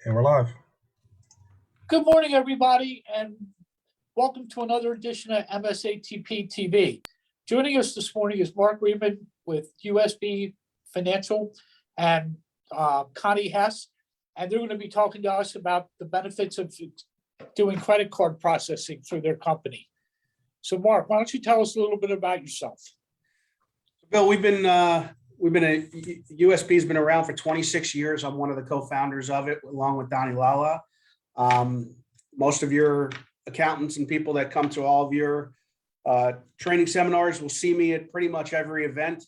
And we're live. Good morning, everybody, and welcome to another edition of MSATP TV. Joining us this morning is Marc Reibman with USB Financial and Connie Hess, and they're going to be talking to us about the benefits of doing credit card processing through their company. So, Marc, why don't you tell us a little bit about yourself? Bill, USB's been around for 26 years. I'm one of the co-founders of it, along with Donnie Lala. Most of your accountants and people that come to all of your training seminars will see me at pretty much every event.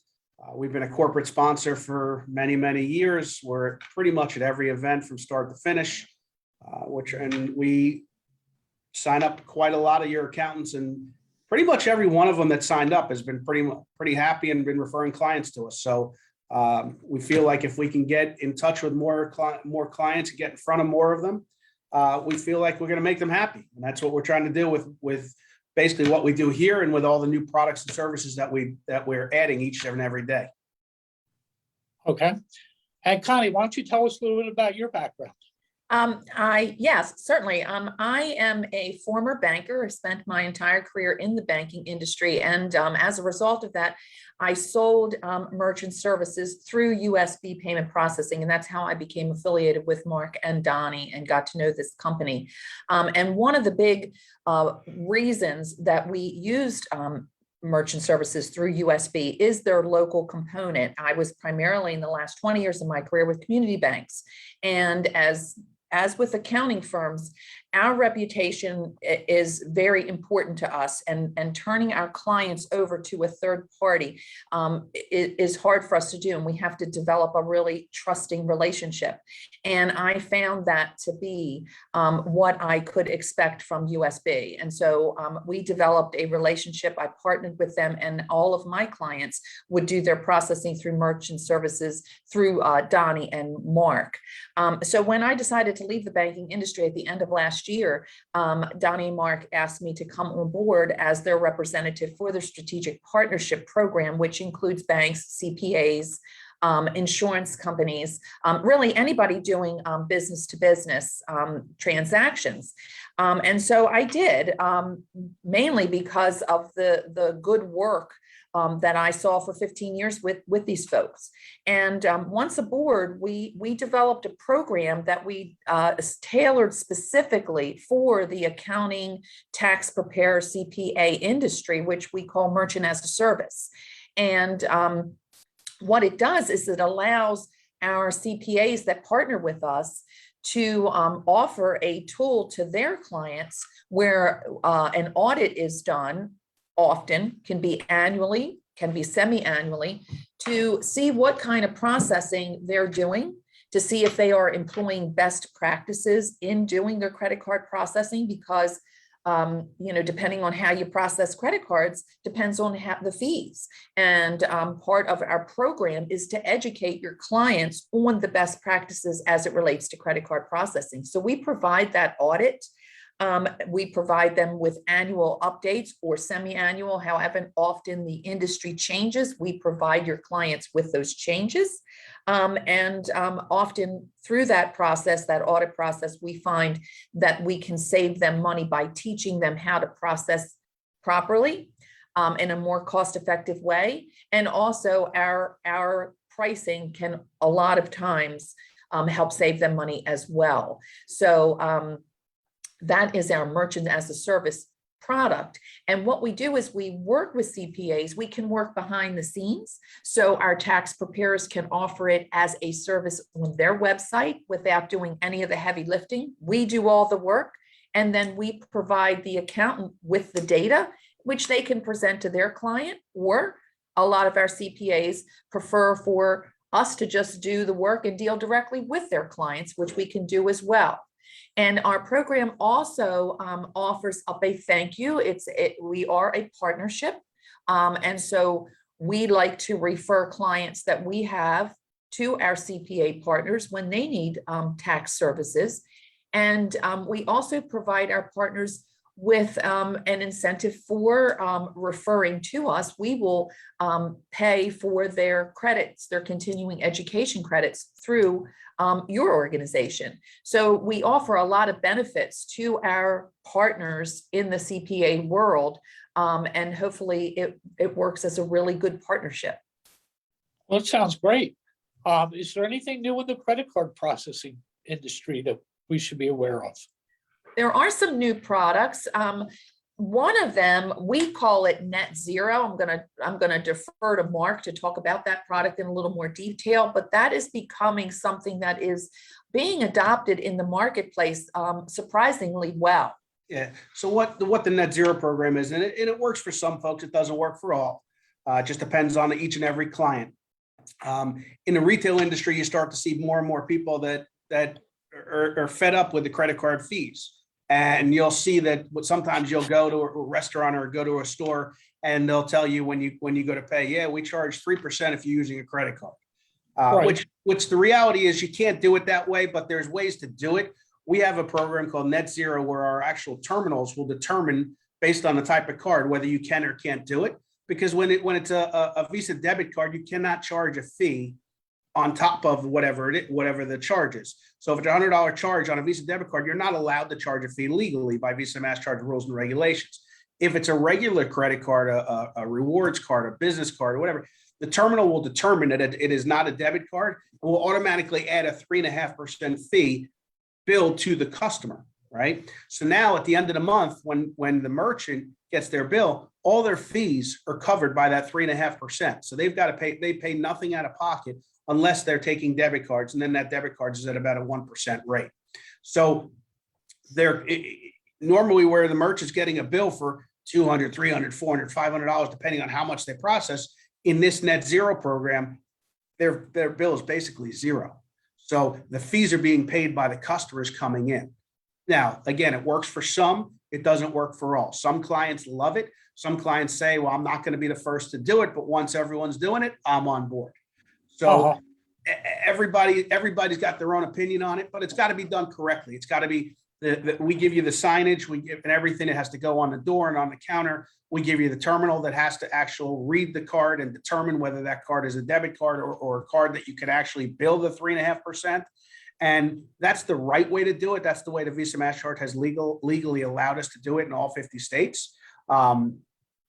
We've been a corporate sponsor for many, many years. We're pretty much at every event from start to finish, and we sign up quite a lot of your accountants, and pretty much every one of them that signed up has been pretty happy and been referring clients to us. So we feel like if we can get in touch with more clients, get in front of more of them, we feel like we're going to make them happy. And that's what we're trying to do with basically what we do here and with all the new products and services that we're adding each and every day. Okay. And Connie, why don't you tell us a little bit about your background? Yes, certainly. I am a former banker. I spent my entire career in the banking industry. And as a result of that, I sold merchant services through USB payment processing. And that's how I became affiliated with Marc and Donnie and got to know this company. And one of the big reasons that we used merchant services through USB is their local component. I was primarily in the last 20 years of my career with community banks. And as with accounting firms, our reputation is very important to us, and turning our clients over to a third party is hard for us to do, and we have to develop a really trusting relationship. And I found that to be what I could expect from USB. And so we developed a relationship. I partnered with them, and all of my clients would do their processing through merchant services through Donnie and Marc. So when I decided to leave the banking industry at the end of last year, Donnie and Marc asked me to come on board as their representative for their strategic partnership program, which includes banks, CPAs, insurance companies, really anybody doing business to business transactions. And so I did, mainly because of the good work that I saw for 15 years with these folks. And once aboard, we developed a program that we tailored specifically for the accounting, tax preparer, CPA industry, which we call merchant as a service. And what it does is it allows our CPAs that partner with us to offer a tool to their clients where an audit is done. Often can be annually, can be semi-annually, to see what kind of processing they're doing, to see if they are employing best practices in doing their credit card processing, because depending on how you process credit cards depends on the fees. And part of our program is to educate your clients on the best practices as it relates to credit card processing. So we provide that audit. We provide them with annual updates or semi-annual, however often the industry changes, we provide your clients with those changes. And often through that process, that audit process, we find that we can save them money by teaching them how to process properly in a more cost-effective way. And also our pricing can a lot of times help save them money as well. So that is our merchant as a service product. And what we do is we work with CPAs. We can work behind the scenes. So our tax preparers can offer it as a service on their website without doing any of the heavy lifting. We do all the work, and then we provide the accountant with the data, which they can present to their client, or a lot of our CPAs prefer for us to just do the work and deal directly with their clients, which we can do as well. And our program also offers up a thank you. We are a partnership. And so we like to refer clients that we have to our CPA partners when they need tax services. And we also provide our partners with an incentive for referring to us. We will pay for their credits, their continuing education credits through your organization. So we offer a lot of benefits to our partners in the CPA world, and hopefully it works as a really good partnership. Well, it sounds great. Is there anything new in the credit card processing industry that we should be aware of? There are some new products. One of them, we call it Net Zero. I'm gonna defer to Mark to talk about that product in a little more detail, but that is becoming something that is being adopted in the marketplace surprisingly well. Yeah. So what the Net Zero program is, and it works for some folks, it doesn't work for all. It just depends on each and every client. In the retail industry, you start to see more and more people that are fed up with the credit card fees. And you'll see that sometimes you'll go to a restaurant or go to a store and they'll tell you when you go to pay, yeah, we charge 3% if you're using a credit card. Right. Which the reality is you can't do it that way, but there's ways to do it. We have a program called Net Zero where our actual terminals will determine based on the type of card whether you can or can't do it. Because when it's a Visa debit card, you cannot charge a fee on top of whatever the charge is. So if it's a $100 charge on a Visa debit card, you're not allowed to charge a fee legally by Visa MasterCard rules and regulations. If it's a regular credit card, a rewards card, a business card, or whatever, the terminal will determine that it is not a debit card and will automatically add a 3.5% fee billed to the customer, right? So now at the end of the month, when the merchant gets their bill, all their fees are covered by that 3.5%. So they pay nothing out of pocket unless they're taking debit cards, and then that debit card is at about a 1% rate. So they're normally where the merchant's getting a bill for $200, $300, $400, $500, depending on how much they process. In this Net Zero program, their bill is basically zero. So the fees are being paid by the customers coming in. Now, again, it works for some, it doesn't work for all. Some clients love it. Some clients say, well, I'm not going to be the first to do it, but once everyone's doing it, I'm on board. So everybody's got their own opinion on it, but it's got to be done correctly. It's got to be we give you the signage, and everything that has to go on the door and on the counter. We give you the terminal that has to actually read the card and determine whether that card is a debit card or a card that you can actually bill the 3.5%. And that's the right way to do it. That's the way the Visa MasterCard has legally allowed us to do it in all 50 states.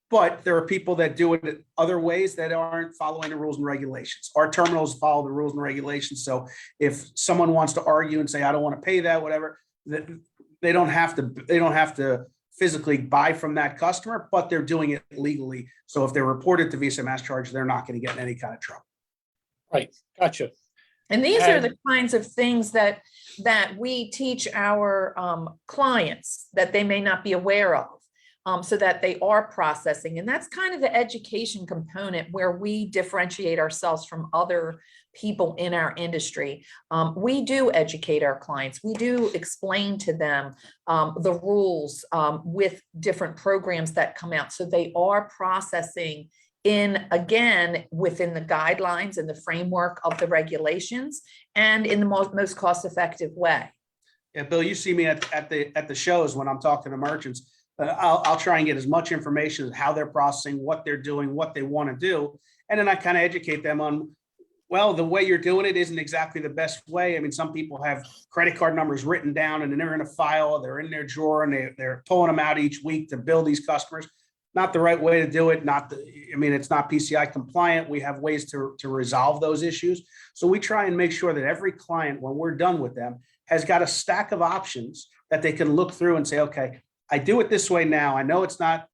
But there are people that do it other ways that aren't following the rules and regulations. Our terminals follow the rules and regulations. So if someone wants to argue and say, I don't want to pay that, whatever, they don't have to physically buy from that customer, but they're doing it legally. So if they're reported to Visa MasterCard, they're not going to get in any kind of trouble. Right. Gotcha. And these are the kinds of things that we teach our clients that they may not be aware of. So that they are processing. And that's kind of the education component where we differentiate ourselves from other people in our industry. We do educate our clients. We do explain to them the rules with different programs that come out. So they are processing again, within the guidelines and the framework of the regulations and in the most cost-effective way. Yeah, Bill, you see me at the shows when I'm talking to merchants. I'll try and get as much information as how they're processing, what they're doing, what they want to do. And then I kind of educate them on, well, the way you're doing it isn't exactly the best way. I mean, some people have credit card numbers written down and they're in a file, they're in their drawer, and they're pulling them out each week to bill these customers. Not the right way to do it. It's not PCI compliant. We have ways to resolve those issues. So we try and make sure that every client, when we're done with them, has got a stack of options that they can look through and say, okay, I do it this way now. I know it's not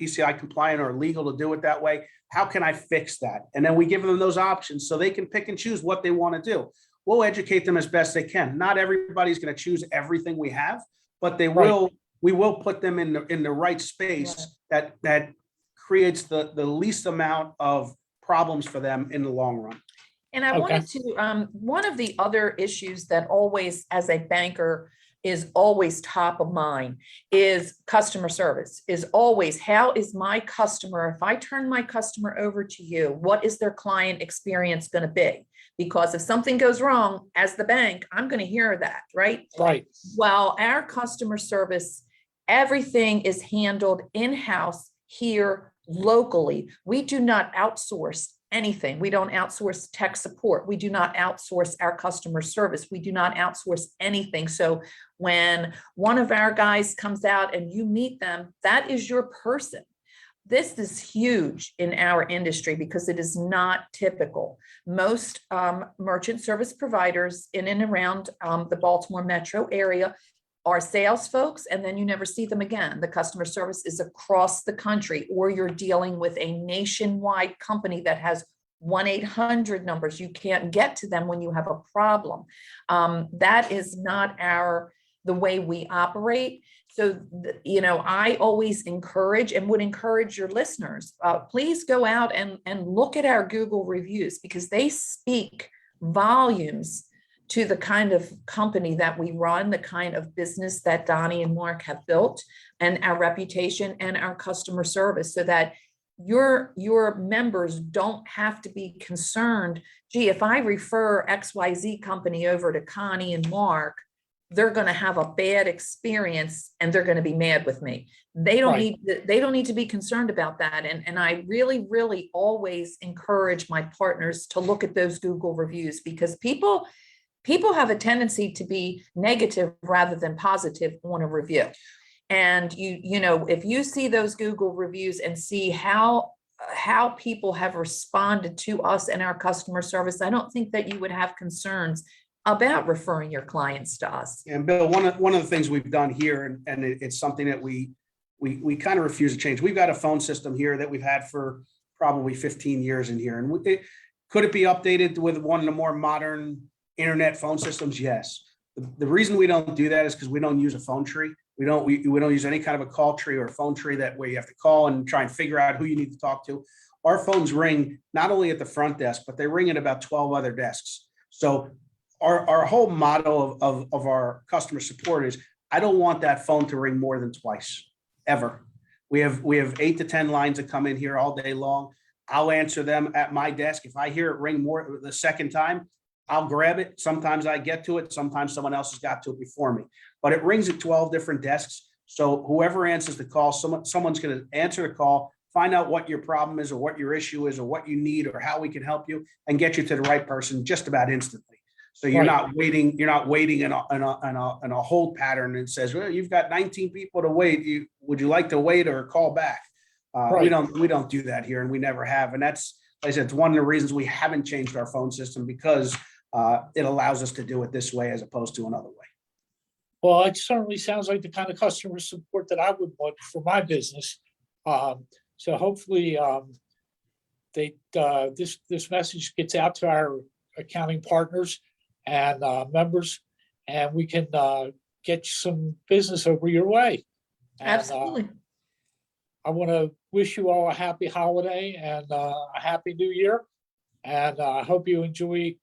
PCI compliant or legal to do it that way. How can I fix that? And then we give them those options so they can pick and choose what they want to do. We'll educate them as best they can. Not everybody's going to choose everything we have, but they will. We will put them in the right space that creates the least amount of problems for them in the long run. And I wanted to, one of the other issues that always, as a banker, is always top of mind is customer service. Is always, how is my customer, if I turn my customer over to you, what is their client experience going to be? Because if something goes wrong as the bank, I'm going to hear that, right? Right. Well, our customer service Everything is handled in-house here locally. We do not outsource anything. We don't outsource tech support. We do not outsource our customer service. We do not outsource anything. So when one of our guys comes out and you meet them, that is your person. This is huge in our industry because it is not typical. Most merchant service providers in and around the Baltimore metro area are sales folks, and then you never see them again. The customer service is across the country, or you're dealing with a nationwide company that has 1-800 numbers. You can't get to them when you have a problem. That is not the way we operate. So, I always encourage and would encourage your listeners, please go out and look at our Google reviews, because they speak volumes to the kind of company that we run, the kind of business that Donnie and Mark have built, and our reputation and our customer service, so that your members don't have to be concerned, gee, if I refer XYZ company over to Connie and Mark, they're going to have a bad experience and they're going to be mad with me. They don't need to be concerned about that. And I really, really always encourage my partners to look at those Google reviews, because people have a tendency to be negative rather than positive on a review. And if you see those Google reviews and see how people have responded to us and our customer service, I don't think that you would have concerns about referring your clients to us. And Bill, one of the things we've done here, and it's something that we kind of refuse to change. We've got a phone system here that we've had for probably 15 years in here. And could it be updated with one of the more modern internet phone systems? Yes. The reason we don't do that is because we don't use a phone tree. We don't use any kind of a call tree or a phone tree that where you have to call and try and figure out who you need to talk to. Our phones ring not only at the front desk, but they ring at about 12 other desks. So our whole motto of our customer support is, I don't want that phone to ring more than twice, ever. We have 8 to 10 lines that come in here all day long. I'll answer them at my desk. If I hear it ring more the second time, I'll grab it. Sometimes I get to it. Sometimes someone else has got to it before me. But it rings at 12 different desks. So whoever answers the call, someone's going to answer the call, find out what your problem is or what your issue is or what you need or how we can help you, and get you to the right person just about instantly. So you're not waiting. You're not waiting in a hold pattern and says, well, you've got 19 people to wait. Would you like to wait or call back? We don't do that here, and we never have. And that's, like I said, it's one of the reasons we haven't changed our phone system, because it allows us to do it this way as opposed to another way. Well, it certainly sounds like the kind of customer support that I would want for my business. So hopefully this message gets out to our accounting partners and members, and we can get some business over your way. And, Absolutely. I want to wish you all a happy holiday and a happy new year. And I hope you enjoy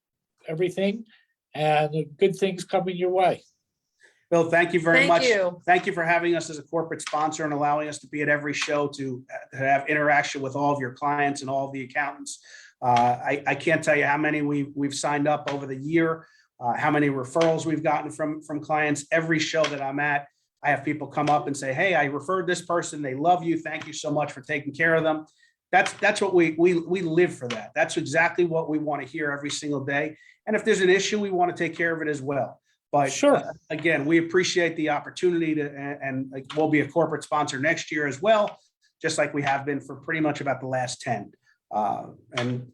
everything and good things coming your way. Bill, thank you very much. You. Thank you for having us as a corporate sponsor and allowing us to be at every show to have interaction with all of your clients and all of the accountants. I can't tell you how many we've signed up over the year, how many referrals we've gotten from clients. Every show that I'm at, I have people come up and say, hey, I referred this person. They love you. Thank you so much for taking care of them. That's what we live for that. That's exactly what we want to hear every single day. And if there's an issue, we want to take care of it as well. But sure. Again, we appreciate the opportunity to, and we'll be a corporate sponsor next year as well, just like we have been for pretty much about the last 10. And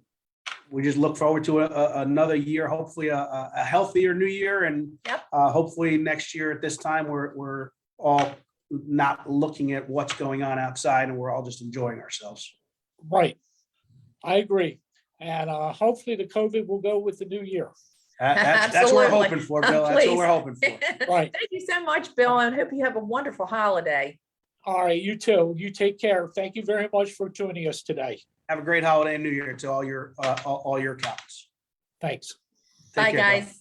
we just look forward to another year, hopefully a healthier new year. And hopefully next year at this time, we're all not looking at what's going on outside and we're all just enjoying ourselves. Right. I agree. And hopefully the COVID will go with the new year. That's what we're hoping for, Bill. That's what we're hoping for. Right. Thank you so much, Bill, and hope you have a wonderful holiday. All right, you too. You take care. Thank you very much for joining us today. Have a great holiday and New Year to all your accountants. Thanks. Take Bye, care, guys. Bill.